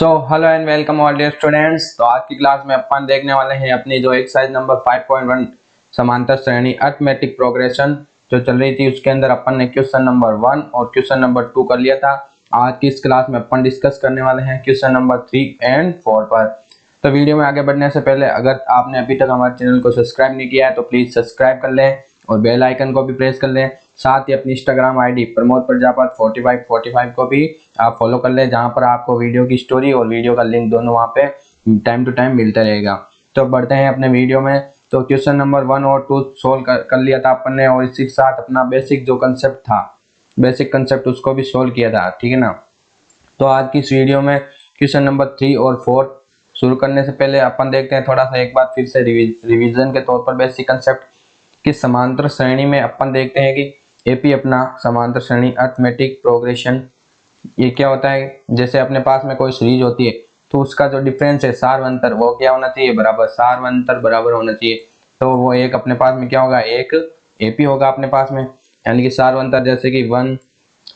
Hello and welcome all dear students. तो आज की क्लास में अपन देखने वाले हैं अपनी जो एक्सरसाइज नंबर 5.1 समांतर श्रेणी अरिथमेटिक प्रोग्रेशन जो चल रही थी, उसके अंदर अपन ने क्वेश्चन नंबर 1 और क्वेश्चन नंबर 2 कर लिया था। आज की इस क्लास में अपन डिस्कस करने वाले हैं क्वेश्चन नंबर 3 एंड 4 पर। तो वीडियो में आगे बढ़ने से पहले अगर आपने अभी तक हमारे चैनल को सब्सक्राइब नहीं किया है तो प्लीज सब्सक्राइब कर लें और बेल आइकन को भी प्रेस कर लें। साथ ही अपनी इंस्टाग्राम आईडी प्रमोद प्रजापत 4545 को भी आप फॉलो कर ले, जहां पर आपको वीडियो की स्टोरी और वीडियो का लिंक दोनों वहां पे टाइम टू टाइम मिलता रहेगा। तो बढ़ते हैं अपने वीडियो में। तो क्वेश्चन नंबर 1 और 2 सोल्व कर लिया था अपन ने, और इसी के साथ अपना बेसिक जो कंसेप्ट था, बेसिक कंसेप्ट उसको भी सोल्व किया था, ठीक है ना। तो आज की इस वीडियो में क्वेश्चन नंबर 3 और 4 शुरू करने से पहले अपन देखते हैं थोड़ा सा एक बार फिर से रिवीजन के तौर पर बेसिक कंसेप्ट कि समांतर श्रेणी में अपन देखते हैं कि एपी अपना समांतर श्रेणी अरिथमेटिक प्रोग्रेशन ये क्या होता है। जैसे अपने पास में कोई सीरीज होती है तो उसका जो डिफरेंस है सार्वंतर वो क्या होना चाहिए, बराबर, सार्वंतर बराबर होना चाहिए। तो वो एक अपने पास में क्या होगा, एक एपी होगा अपने पास में, यानी कि सार्वंतर जैसे कि 1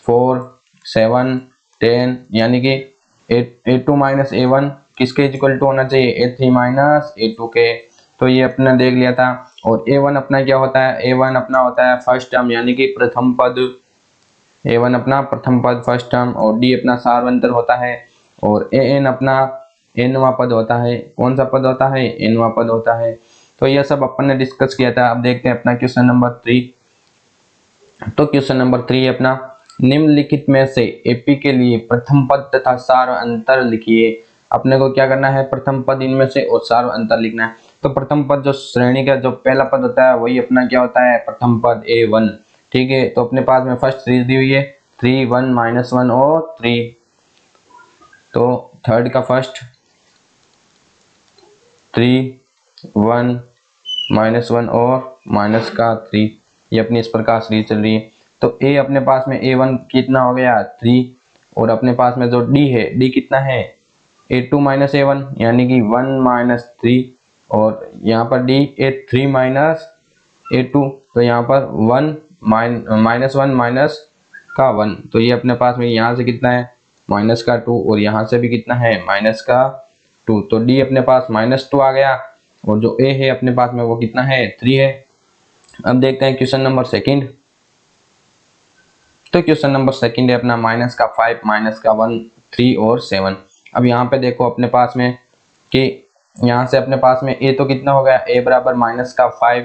4 7 10, यानी कि A2 माइनस A1 किसके इक्वल टू होना चाहिए, A3 माइनस A2 के। तो ये अपना देख लिया था। और A1 अपना क्या होता है, A1 अपना होता है फर्स्ट टर्म यानी कि प्रथम पद, A1 अपना प्रथम पद फर्स्ट टर्म, और D अपना सार्वंतर होता है, और AN अपना nवां पद होता है। कौन सा पद होता है, nवां पद होता है। तो यह सब अपन ने डिस्कस किया था। अब देखते हैं अपना क्वेश्चन नंबर 3। तो क्वेश्चन नंबर 3 अपना, निम्नलिखित में से एपी के लिए प्रथम पद तथा सार अंतर लिखिए। अपने को क्या करना है, प्रथम पद इनमें से और सार अंतर लिखना है। तो प्रथम पद जो श्रेणी का जो पहला पद होता है वही अपना क्या होता है, प्रथम पद A1, ठीक है। तो अपने पास में फर्स्ट सीरीज दी हुई है 3 1 -1 और 3। तो थर्ड का फर्स्ट 3 1 -1 और माइनस का 3, ये अपनी इस प्रकार सीरीज चल रही है। तो A अपने पास में A1 कितना हो गया 3, और अपने पास में जो D है, D कितना है A2 माइनस A1 यानी कि 1 -3, और यहाँ पर D A3 माइनस A2, तो यहाँ पर 1 -1 माइनस का 1, तो ये अपने पास में यहाँ से कितना है माइनस का 2, और यहाँ से भी कितना है माइनस का 2। तो D अपने पास -2 आ गया, और जो A है अपने पास में वो कितना है 3 है। अब देखते हैं क्वेश्चन नंबर सेकंड। तो क्वेश्चन नंबर सेकंड है अपना माइनस का 5 माइनस का 1 3 और 7। अब यहाँ पे देखो अपने पास में कि यहाँ से अपने पास में A तो कितना हो गया, A बराबर माइनस का 5,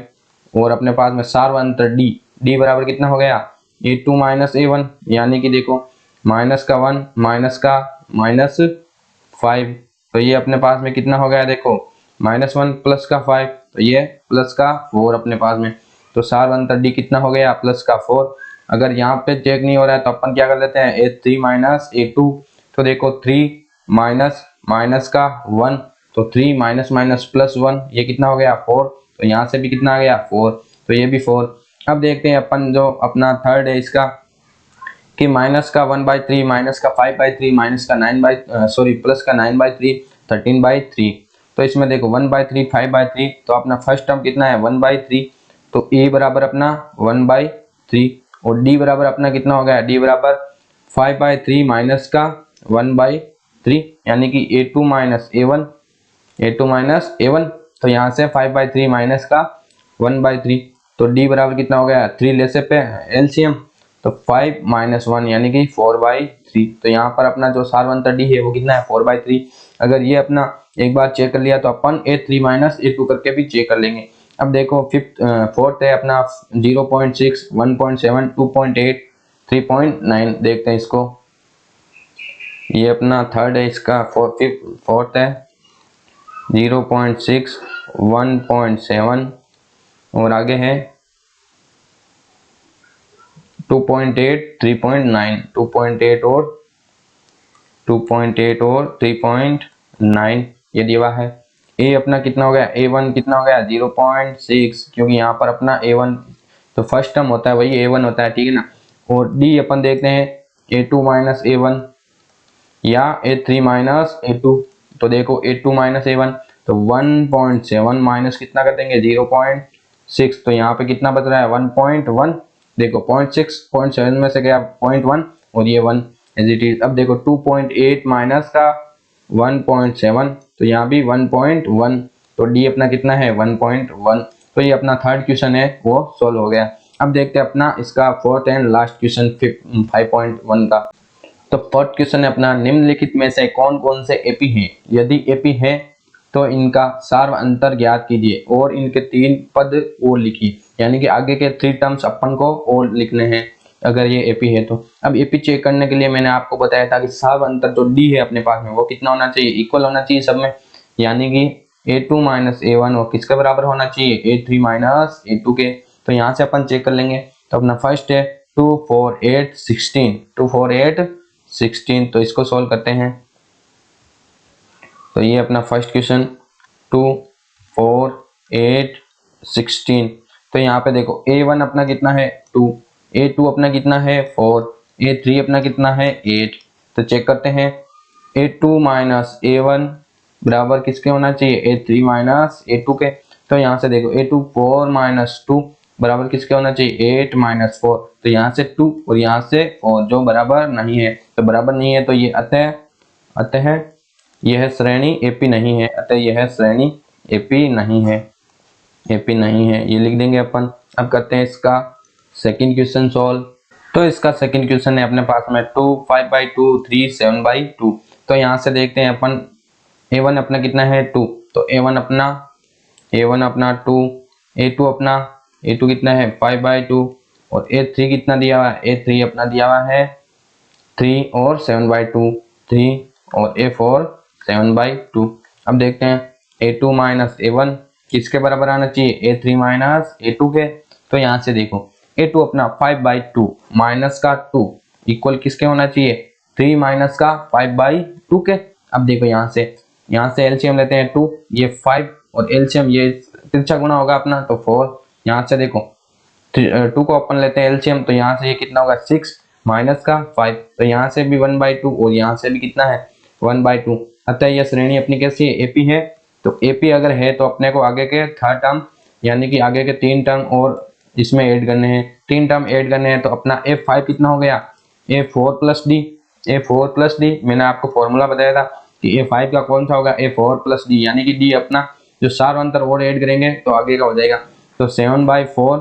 और अपने पास में सार्वंतर D बराबर कितना हो गया A2 माइनस A1, यानी कि देखो माइनस का 1 माइनस का -5, तो ये अपने पास में कितना हो गया, देखो -1 प्लस का 5, तो ये प्लस का 4 अपने पास में। तो सार्वंतर D कितना हो गया, प्लस का 4। अगर यहाँ पे चेक नहीं हो रहा है तो अपन क्या कर लेते हैं A3 माइनस A2। तो देखो 3 माइनस माइनस का 1, तो 3 माइनस माइनस प्लस 1, ये कितना हो गया 4, तो यहाँ से भी कितना आ गया 4, तो ये भी 4। अब देखते हैं अपन जो अपना थर्ड है इसका कि माइनस का 1/3 माइनस का 5/3 माइनस का 9 प्लस का 9/3 13/3। तो इसमें देखो 1/3 5/3, तो अपना फर्स्ट टर्म कितना है 1/3, तो A बराबर अपना 1/3, और D बराबर अपना कितना हो गया, D बराबर 5/3 माइनस का 1/3, यानी कि A2 माइनस A1, तो यहाँ से 5/3 माइनस का 1/3, तो D बराबर कितना हो गया 3 ले से पे एलसीएम, तो 5 -1 यानी कि 4/3। तो यहाँ पर अपना जो सार्वंतर D है वो कितना है 4/3। अगर ये अपना एक बार चेक कर लिया तो अपन A3 माइनस A2 करके भी चेक कर लेंगे। अब देखो फोर्थ है अपना 0.6 1.7 2.8 3.9, देखते हैं इसको। ये अपना थर्ड है, इसका फोर्थ है 0.6 1.7, और आगे है 2.8 3.9 2.8 और 3.9 ये दिया हुआ है। A अपना कितना हो गया, A1 कितना हो गया 0.6, क्योंकि यहाँ पर अपना A1 तो फर्स्ट टर्म होता है वही A1 होता है, ठीक है ना। और D अपन देखते हैं A2 माइनस A1 या A3 माइनस A2। तो देखो A2 माइनस A1, तो 1.7 माइनस कितना कर देंगे 0.6, तो यहाँ पे कितना बच रहा है 1.1। देखो 0.7 में से गया 0.1 और ये 1 एज इट इज। अब देखो 2.8 माइनस का 1.7, तो यहाँ भी 1.1, तो डी अपना कितना है 1.1। तो ये अपना थर्ड क्वेश्चन है वो सोल्व हो गया। अब देखते हैं अपना इसका फोर्थ एंड लास्ट क्वेश्चन 5.1 का। तो फोर्थ क्वेश्चन है अपना, निम्नलिखित में से कौन कौन से एपी हैं, यदि एपी है तो इनका सार्व अंतर ज्ञात कीजिए और इनके 3 पद और लिखिए। यानी कि आगे के 3 टर्म्स अपन को और लिखने हैं अगर ये एपी है तो। अब एपी चेक करने के लिए मैंने आपको बताया था कि सार्व अंतर जो डी है अपने पास में वो कितना होना चाहिए, इक्वल होना चाहिए सब में, यानी कि a2 माइनस a1 और किसके बराबर होना चाहिए, a3 माइनस a2 के। तो यहाँ से अपन चेक कर लेंगे। तो अपना फर्स्ट है 2 4 8 16, 2 4 8 16, तो इसको सोल्व करते हैं। तो ये अपना फर्स्ट क्वेश्चन 2 4 8 16। तो यहाँ पे देखो a1 अपना कितना है 2, a2 अपना कितना है 4, a3 अपना कितना है 8। तो चेक करते हैं a2 माइनस a1 बराबर किसके होना चाहिए, a3 माइनस a2 के। तो यहाँ से देखो a2 4 माइनस 2 बराबर किसके होना चाहिए 8 माइनस 4। तो यहाँ से 2 और यहाँ से 4 जो बराबर नहीं है, तो बराबर नहीं है तो ये अतः यह श्रेणी एपी नहीं है, अतः यह श्रेणी एपी नहीं है, एपी नहीं है, ये लिख देंगे अपन। अब करते हैं इसका सेकंड क्वेश्चन सॉल्व। तो इसका सेकंड क्वेश्चन है अपने पास में 2 5/2 3 7/2। तो यहाँ से देखते हैं अपन a1 अपना कितना है 2, तो a1 अपना 2, a2 कितना है 5/2 और a3 कितना दिया हुआ है, a3 अपना दिया हुआ है 3 और 7/2, 3 और a4 7/2। अब देखते हैं a2 माइनस a1 किसके बराबर आना चाहिए, a3 माइनस a2 के। तो यहाँ से देखो a2 अपना 5/2 माइनस का 2 इक्वल किसके होना चाहिए 3 माइनस का 5/2 के। अब देखो यहाँ से एलसीएम लेते हैं 2, ये 5 और एलसीएम ये तिरछा गुना होगा अपना तो 4। यहाँ से देखो 2 को अपन लेते हैं एलसीएम, तो यहाँ से ये कितना होगा 6 माइनस का 5, तो यहाँ से भी 1/2 और यहाँ से भी कितना है 1/2। अतः यह श्रेणी अपनी कैसी है एपी है। तो एपी अगर है तो अपने को आगे के थर्ड टर्म यानी कि आगे के 3 टर्म और इसमें ऐड करने हैं, 3 टर्म ऐड करने हैं। तो अपना a5 कितना हो गया a4 प्लस डी, मैंने आपको फॉर्मूला बताया था कि a5 का कौन सा होगा a4 प्लस डी, यानी कि डी अपना जो सार्व अंतर और ऐड करेंगे तो आगे का हो जाएगा। तो 7/4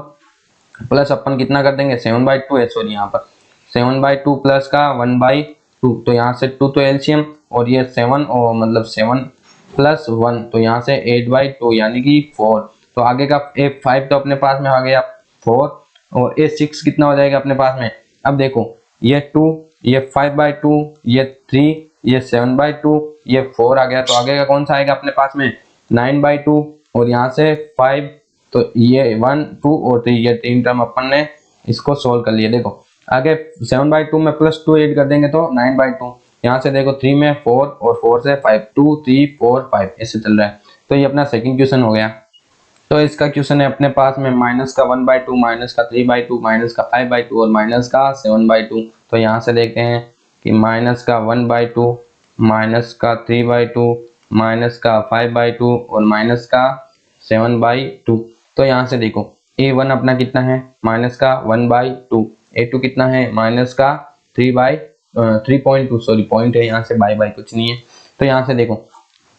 प्लस अपन कितना कर देंगे 7/2 है, सॉरी यहाँ पर 7/2 प्लस का 1/2, तो यहाँ से 2 तो एलसीएम और ये 7 और मतलब 7 प्लस 1, तो यहाँ से 8/2 यानी कि 4। तो आगे का a5 तो अपने पास में आ गया 4 और a6 कितना हो जाएगा अपने पास में। अब देखो ये 2, ये 5/2, ये 3, ये 7/2, ये 4 आ गया, तो आगे का कौन सा आएगा अपने पास में 9/2 और यहाँ से 5, तो ये 1 2 और 3 ये 3 टर्म अपन ने इसको सोल्व कर लिया। देखो आगे 7/2 में प्लस 2 ऐड कर देंगे तो 9/2, यहाँ से देखो 3 में 4 और 4 से 5, 2 3 4 5 ऐसे चल रहा है। तो ये अपना सेकंड क्वेश्चन हो गया। तो इसका क्वेश्चन है अपने पास में माइनस का 1/2 माइनस का 3/2 माइनस का 5/2 और माइनस का 7/2। तो यहाँ से देखते हैं कि माइनस का 1/2 माइनस का 3/2 माइनस का 5/2 और माइनस का 7/2। तो यहाँ से देखो a1 अपना कितना है माइनस का 1/2, a2 कितना है माइनस का 3.2, सॉरी पॉइंट है यहाँ से बाय कुछ नहीं है। तो यहाँ से देखो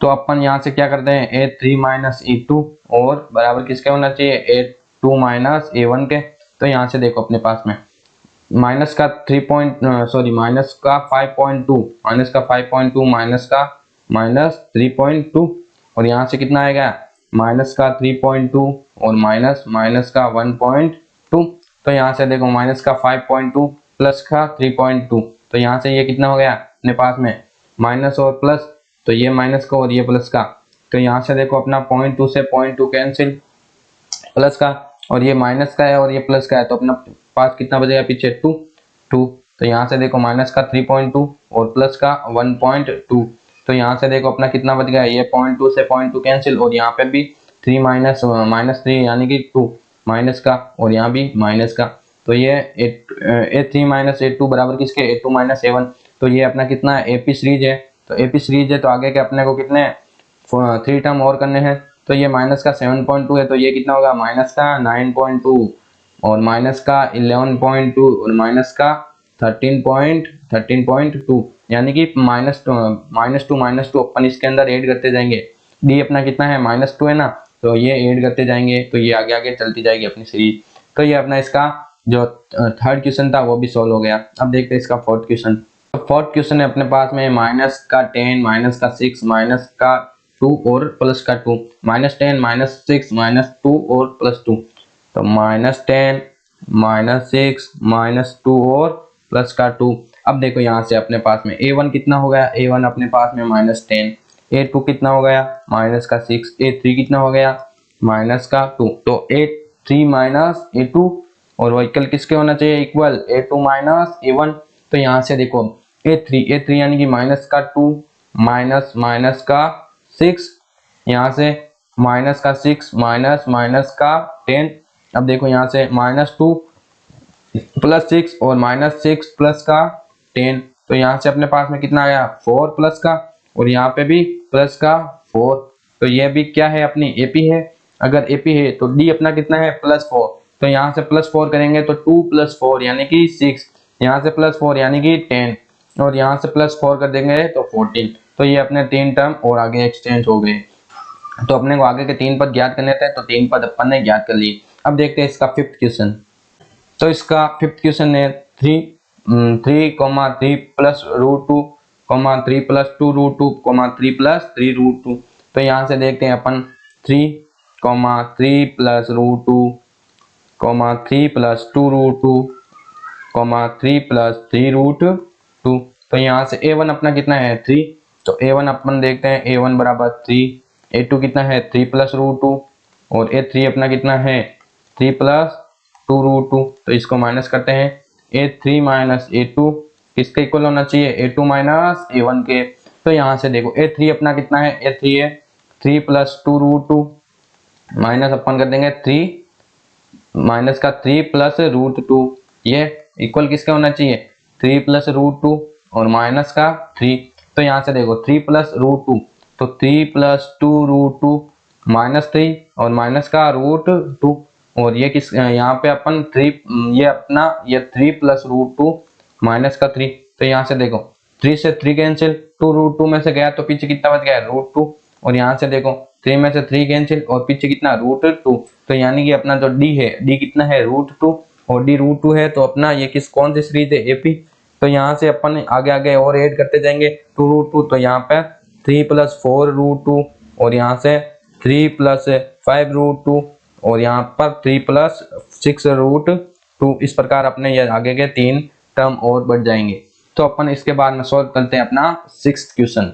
तो अपन यहाँ से क्या करते हैं a3 माइनस a2 और बराबर किसके होना चाहिए a2 माइनस a1 के। तो यहाँ से देखो अपने पास में माइनस का 5.2 माइनस का माइनस 3.2 और यहाँ से कितना आएगा माइनस का 3.2 और माइनस का 1.2। तो यहाँ से देखो माइनस का 5.2 प्लस का 3.2, तो यहाँ से ये कितना हो गया अपने पास में माइनस और प्लस, तो ये माइनस का और ये प्लस का। तो यहाँ से देखो अपना 0.2 से 0.2 कैंसिल, प्लस का और ये माइनस का है और ये प्लस का है, तो अपना पास कितना बचेगा पीछे 2। तो यहाँ से देखो माइनस का 3.2 और प्लस का 1.2, तो यहाँ से देखो अपना कितना बच गया ये 0.2 से 0.2 कैंसिल और यहाँ पे भी 3 माइनस 3 यानी कि 2 माइनस का और यहाँ भी माइनस का। तो ये a3 माइनस a2 बराबर किसके a2 माइनस a1। तो ये अपना कितना है एपी सीरीज है, तो एपी सीरीज है तो आगे के अपने को कितने 3 टर्म और करने हैं। तो ये माइनस का 7.2 है, तो ये कितना होगा माइनस का 9.2 और माइनस का 11.2 और माइनस का 13.2 यानी कि -2 अपन इसके अंदर ऐड करते जाएंगे। डी अपना कितना है -2 है ना, तो ये ऐड करते जाएंगे तो ये आगे आगे चलती जाएगी अपनी सीरीज। तो ये अपना इसका जो थर्ड क्वेश्चन था वो भी सॉल्व हो गया। अब देखते हैं इसका फोर्थ क्वेश्चन। तो फोर्थ क्वेश्चन है अपने पास में -10 -6 -2 और +2, -10 -6 -2 और +2। तो -10 -6 -2 और +2। अब देखो यहाँ से अपने पास में a1 कितना हो गया, a1 अपने पास में -10, a2 कितना हो गया -6, a3 कितना हो गया -2। तो a3 a2 और वहीकल किसके होना चाहिए इक्वल, a2 a1। तो यहाँ से देखो a3 यानी कि -2 -6, यहाँ से -6 -10। अब देखो यहाँ से -2 +6 और -6 +10। तो यहाँ से अपने पास में कितना आया 4 प्लस का, और यहाँ पे भी प्लस का 4। तो ये भी क्या है अपनी एपी है। अगर एपी है तो डी अपना कितना है +4। तो यहाँ से +4 करेंगे तो 2 + 4 यानी कि 6, यहाँ से +4 यानी कि 10, और यहाँ से +4 कर देंगे तो 14। तो ये अपने 3 टर्म और आगे एक्सचेंज हो गए। तो अपने को आगे के 3 पद ज्ञात करने थे, तो 3 पद अपन ने ज्ञात कर लिए। अब देखते हैं इसका फिफ्थ क्वेश्चन। तो इसका फिफ्थ क्वेश्चन है 3 3 + √2 3 + 2 √2 3 + 3 √2। तो यहाँ से देखते हैं अपन 3 3 + √2 3 + 2 √2 3 + 3 √2। तो यहाँ से a1 अपना कितना है 3। तो a1 अपन देखते हैं a1 बराबर 3, a2 कितना है 3 + √2 और a3 अपना कितना है 3 + 2 √2। तो इसको माइनस करते हैं, a3 - a2 किसके इक्वल होना चाहिए a2 - a1 के। तो यहाँ से देखो a3 अपना कितना है, a3 है 3 + 2 √2 माइनस अपन कर देंगे 3 माइनस का 3 + √2, ये इक्वल किसका होना चाहिए 3 + √2 और माइनस का 3। तो यहाँ से देखो 3 + √2, तो 3 + 2 √2 -3 और माइनस का √2, और ये किस यहाँ पे अपन 3 ये अपना ये 3 + √2 माइनस का 3। तो यहाँ से देखो 3 से 3 कैंसिल, 2 √2 में से गया तो पीछे कितना बच गया √2, और यहाँ से देखो 3 में से 3 कैंसिल और पीछे कितना √2। तो यानी कि अपना जो डी है, डी कितना है √2 और डी √2 है। तो अपना ये किस कौन सी सीरीज है एपी। तो यहाँ से अपन आगे आगे और ऐड करते जाएंगे 2 √2। तो यहाँ पे 3 + 4 √2 और यहाँ से 3 + 5 √2 और यहाँ पर 3 + 6 √2। इस प्रकार अपने ये आगे के 3 टर्म और बढ़ जाएंगे। तो अपन इसके बाद में सॉल्व करते हैं अपना सिक्स्थ क्वेश्चन।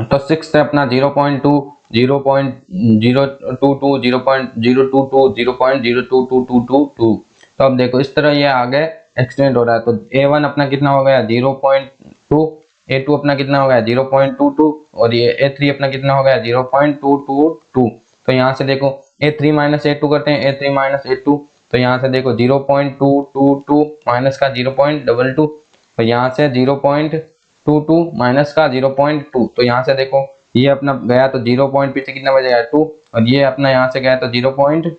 तो सिक्स है अपना 0.2 0.022 0.022 0.02222। तो अब देखो इस तरह ये आगे एक्सटेंड हो रहा है। तो a1 अपना कितना हो गया 0.2, a2 अपना कितना हो गया 0.22 और ये a3 अपना कितना हो गया 0.222। तो यहाँ से देखो a3 - a2 करते हैं, a3 - a2। तो यहाँ से देखो 0.222 माइनस का 0.22, तो यहाँ से 0.22 माइनस का 0.2। तो यहाँ से देखो ये अपना गया तो 0 पॉइंट पीछे कितना बचेगा 2, और ये अपना यहाँ से गया तो 0 पॉइंट,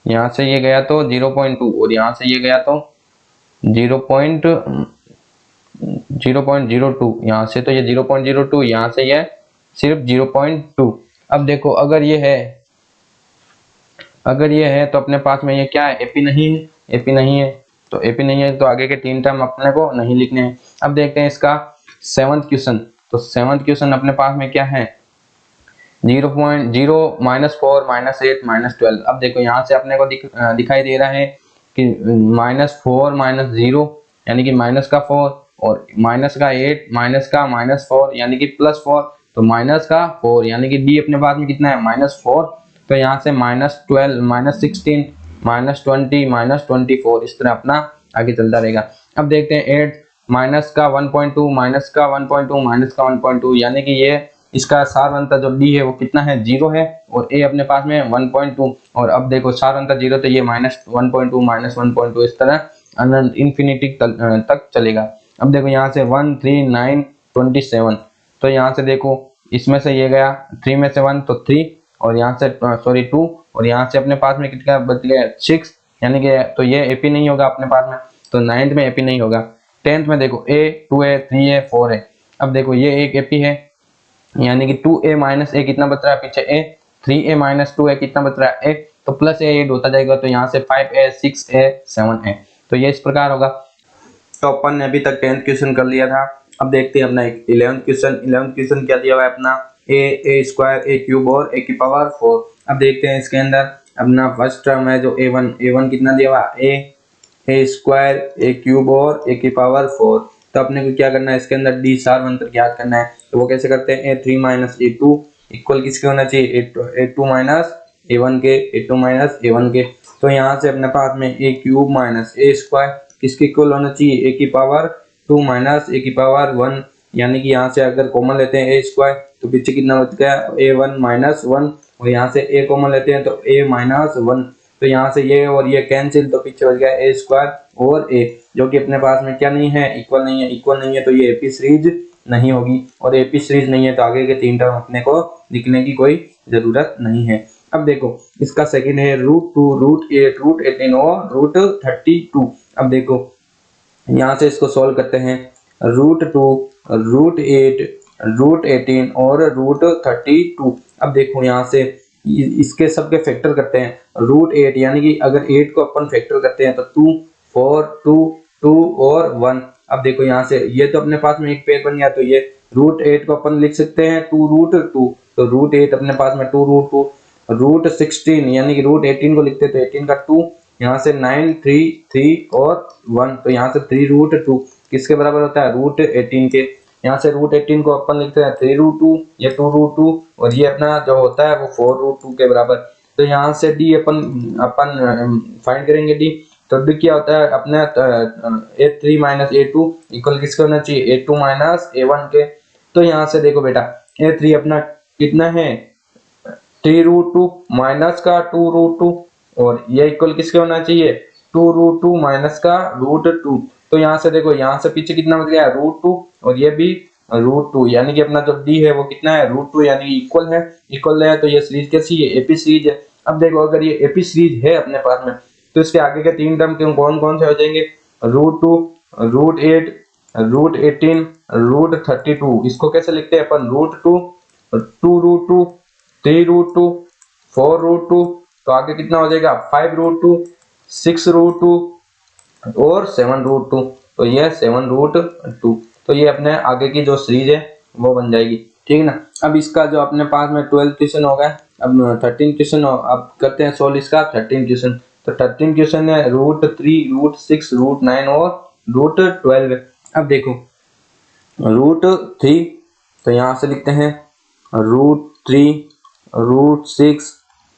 यहाँ से ये गया तो 0.2 और यहाँ से ये गया तो 0.02, यहाँ से तो ये 0.02, यहाँ से ये सिर्फ 0.2। अब देखो अगर ये है तो अपने पास में ये क्या है एपी नहीं है, एपी नहीं है। तो एपी नहीं है तो आगे के 3 टर्म अपने को नहीं लिखने हैं। अब देखते हैं इसका सेवंथ क्वेश्चन। तो सेवंथ क्वेश्चन अपने पास में क्या है 0.0 -4 -8 -12। अब देखो यहाँ से अपने को दिखाई दे रहा है कि -4 -0 यानी कि माइनस का 4 और माइनस का 8 माइनस का -4 यानी कि +4। तो माइनस का 4 यानी कि डी अपने पास में कितना है -4। तो यहाँ से -12 -16 -20 -24 इस तरह अपना आगे चलता रहेगा। अब देखते हैं 8 माइनस का 1.2 माइनस का 1.2 माइनस का 1.2 यानी कि ये इसका सार अंतर जो डी है वो कितना है 0 है और ए अपने पास में 1.2। और अब देखो सार अंतर 0 तो ये -1.2 -1.2 इस तरह अनंत इन्फिनिटी तक चलेगा। अब देखो यहाँ से 1 3 9 27। तो यहाँ से देखो इसमें से ये गया 3 में से 1 तो 3 और यहाँ से सॉरी 2 और यहाँ से अपने पास में कितना बच गया 6 यानी कि तो ये एपी नहीं होगा अपने पास में। तो 9th में एपी नहीं होगा। 10th में देखो a 2a 3a 4a। अब देखो ये एक एपी है, यानी कि 2a माइनस a कितना बच रहा है पीछे a, 3a माइनस 2a कितना बच रहा है a, तो प्लस a ऐड होता जाएगा, तो यहाँ से 5a 6a 7a। तो ये इस प्रकार होगा। तो अपन ने अभी तक 10th क्वेश्चन कर लिया था। अब देखते हैं अपना 11th क्वेश्चन। 11th क्वेश्चन क्या दिया हुआ है अपना, a स्क्वायर a क्यूब और a की पावर 4। अब देखते हैं इसके अंदर अपना फर्स्ट टर्म है जो a1 कितना दिया हुआ a स्क्वायर a क्यूब और a की पावर 4। तो अपने को क्या करना है, इसके अंदर डी सार्वंतर ज्ञात करना है। तो वो कैसे करते हैं, a3 माइनस a2 इक्वल किसके होना चाहिए, a2 माइनस a1 के, a2 माइनस a1 के। तो यहाँ से अपने पास में a cube minus a square किसके इक्वल होना चाहिए, a की पावर 2 माइनस a की पावर 1, यानी कि यहाँ से अगर कॉमन लेते हैं a स्क्वायर तो पीछे कितना बच गया a1 माइनस 1, और यहाँ से a कॉमन लेते हैं तो a माइनस 1। तो यहाँ से ये और ये कैंसिल, तो पीछे बच गया a स्क्वायर और a, जो कि अपने पास में क्या नहीं है, इक्वल नहीं है। इक्वल नहीं है तो ये एपी सीरीज नहीं होगी, और एपी सीरीज नहीं है तो आगे के 3 टर्म अपने को लिखने की कोई जरूरत नहीं है। अब देखो इसका सेकंड है √2 √8 √18 और √32। अब देखो यहाँ से इसको सॉल्व करते हैं, √2 √8 √18 और √32। अब देखो यहाँ से इसके सबके फैक्टर करते हैं, √8 यानी कि अगर 8 को अपन फैक्टर करते हैं तो 2 4 2 2 और 1। अब देखो यहाँ से ये तो अपने पास में एक पेयर बन गया, तो ये √8 को अपन लिख सकते हैं 2√2, तो √8 अपने पास में 2√2, √16 यानी कि √18 को लिखते तो 18 का 2, यहाँ से 9 3 3 और 1, तो यहाँ से 3√2 किसके बराबर होता है, √18 के। यहाँ से √18 को अपन लिखते हैं 3√2, ये 2√2 और ये अपना जो होता है वो 4√2 के बराबर। तो यहाँ से डी अपन फाइंड करेंगे डी, तो डी क्या होता है अपने a3 माइनस a2 इक्वल किसके होना चाहिए, a2 माइनस a1 के। तो यहाँ से देखो बेटा a3 अपना कितना है 3√2 माइनस का 2√2, और ये इक्वल किसके होना चाहिए 2√2 माइनस का √2। तो यहाँ से देखो यहाँ से पीछे कितना बच गया √2 और ये भी √2, यानी कि अपना जो डी है वो कितना है √2, यानी इक्वल है। इक्वल है तो ये सीरीज कैसी है, एपी सीरीज है। अब देखो अगर ये एपी सीरीज है अपने पास में तो इसके आगे के 3 टर्म क्यों कौन कौन से हो जाएंगे, √2 √8 √18 √32। इसको कैसे लिखते हैं अपन, √2 2√2 3√2 4√2, तो आगे कितना हो जाएगा 5√2 6√2 और 7√2, तो ये 7√2। तो ये अपने आगे की जो सीरीज है वो बन जाएगी, ठीक है ना। अब इसका जो अपने पास में 12 क्वेश्चन हो गया, अब 13 क्वेश्चन अब करते हैं सोल्व इसका 13 क्वेश्चन। तो 13 क्वेश्चन है √3 √6 √9 और √12। अब देखो √3, तो यहाँ से लिखते हैं √3 √6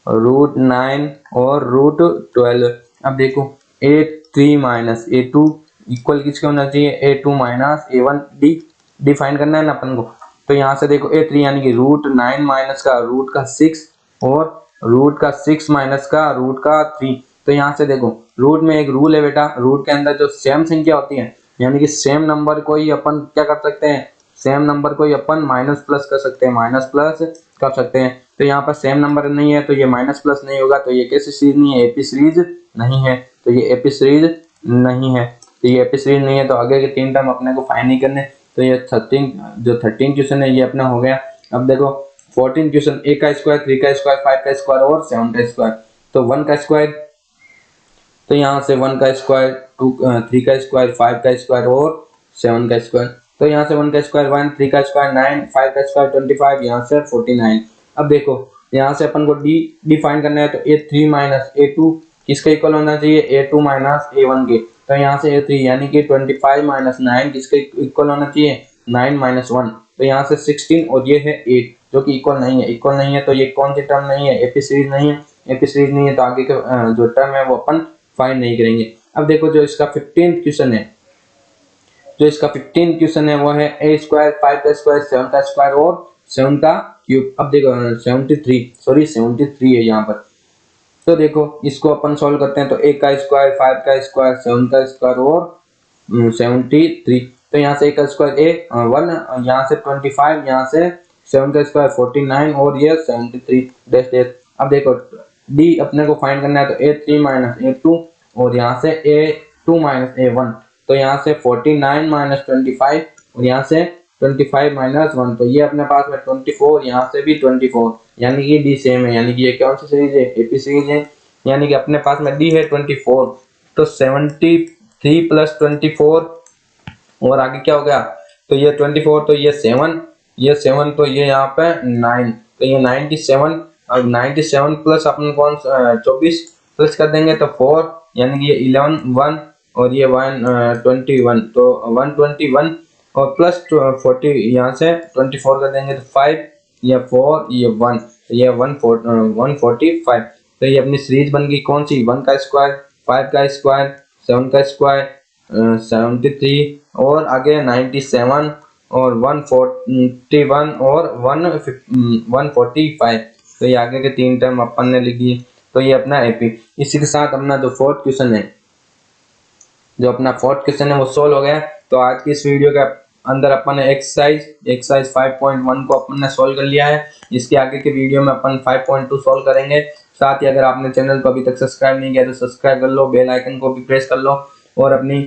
√9 और √12। अब देखो a3 माइनस a2 इक्वल किसके होना चाहिए, a2 minus a1। D define करना है ना अपन को। तो यहाँ से देखो a3 यानी कि √9 माइनस का √6 और √6 माइनस का √3। तो यहाँ से देखो रूट में एक रूल है बेटा, रूट के अंदर जो सेम संख्या होती है यानी कि सेम नंबर को ही अपन क्या कर सकते हैं, सेम नंबर को ही अपन माइनस प्लस कर सकते हैं, माइनस प्लस कर सकते हैं। तो यहाँ पर सेम नंबर नहीं है तो ये माइनस प्लस नहीं होगा, तो ये कैसी सीरीज नहीं है, एपी सीरीज नहीं है। तो ये एपी सीरीज नहीं है, तो ये एपी सीरीज नहीं है, तो आगे के 3 टर्म अपने को फाइंड नहीं करने। तो ये 13 क्वेश्चन है ये अपना हो गया। अब देखो 14 क्वेश्चन, a का स्क्वायर 3 का स्क्वायर 5 का स्क्वायर और 7 का स्क्वायर। तो 1 का स्क्वायर, तो यहाँ से 1 का स्क्वायर 3 का स्क्वायर 5 का स्क्वायर और 7 का स्क्वायर। तो यहाँ से 1 का स्क्वायर 1, 3 का स्क्वायर 9, 5 का स्क्वायर 25, यहाँ से 49। अब देखो यहाँ से अपन को डी डिफाइन करना है, तो a3 माइनस a2 किसके इक्वल होना चाहिए, a2 माइनस a1 के। तो यहाँ से a3 यानी कि 25 माइनस 9 किसके इक्वल होना चाहिए, 9 माइनस 1। तो यहाँ से 16 और ये है 8 जो कि इक्वल नहीं है। इक्वल नहीं है तो ये कौन सी टर्म नहीं है, एपी सीरीज नहीं है। एपी सीरीज नहीं है तो आगे के जो टर्म है वो अपन फाइंड नहीं करेंगे। अब देखो जो इसका 15 क्वेश्चन है, जो इसका 15 क्वेश्चन है वो है a स्क्वायर 5 का स्क्वायर 7 का स्क्वायर और 7 का क्यूब। अब देखो 73 है यहाँ पर। तो देखो इसको अपन सॉल्व करते हैं, तो a का स्क्वायर 5 का स्क्वायर 7 का स्क्वायर और 73। तो यहाँ से a का स्क्वायर a 1, यहाँ से 25, यहाँ से 7 का स्क्वायर 49 और ये 73 डैश डैश। अब देखो d अपने को फाइंड करना है, तो a3 माइनस a2 और यहाँ से a2 माइनस a1। तो यहाँ से 49 माइनस 25 और यहाँ से 25 माइनस 1, तो ये अपने पास में 24, यहाँ से भी 24, यानी कि डी सेम है, यानी कि ये कौन सी सीरीज है, एपी सीरीज है, यानी कि अपने पास में डी है 24। तो 73 प्लस 24 और आगे क्या हो गया, तो ये 24, तो ये 7, ये 7, तो ये यहाँ पे 9, तो ये 97, और 97 प्लस अपन कौन 24 प्लस कर देंगे तो 4, यानी कि ये 11 1 और ये 121, तो 121 और प्लस 40, यहाँ से 24 कर देंगे तो 5, ये 4, ये 1, तो ये 145। तो ये अपनी सीरीज बन गई कौन सी, 1 का स्क्वायर, 5 का स्क्वायर, 7 का स्क्वायर, 73 और आगे 97 और 141 और 145। तो ये आगे के 3 टर्म अपन ने लिखी। तो ये अपना एपी। इसी के साथ अपना जो फोर्थ क्वेश्चन है, जो अपना फोर्थ क्वेश्चन है वो सोल्व हो गया। तो आज की इस वीडियो के अंदर अपन ने एक्सरसाइज 5.1 को अपन ने सोल्व कर लिया है। इसके आगे के वीडियो में अपन 5.2 सोल्व करेंगे। साथ ही अगर आपने चैनल को अभी तक सब्सक्राइब नहीं किया तो सब्सक्राइब कर लो, बेल आइकन को भी प्रेस कर लो और अपनी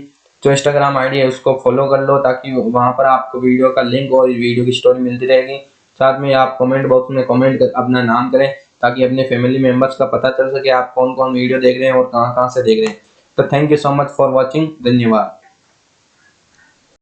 जो इंस्टाग्राम आईडी है उसको फॉलो कर लो, ताकि वहां पर आपको वीडियो का लिंक और वीडियो की स्टोरी मिलती रहेगी। साथ में आप कमेंट बॉक्स में कमेंट कर अपना नाम करें, ताकि अपने फैमिली मेंबर्स का पता चल सके आप कौन कौन वीडियो देख रहे हैं और कहाँ कहाँ से देख रहे हैं। तो thank you so much for watching, धन्यवाद।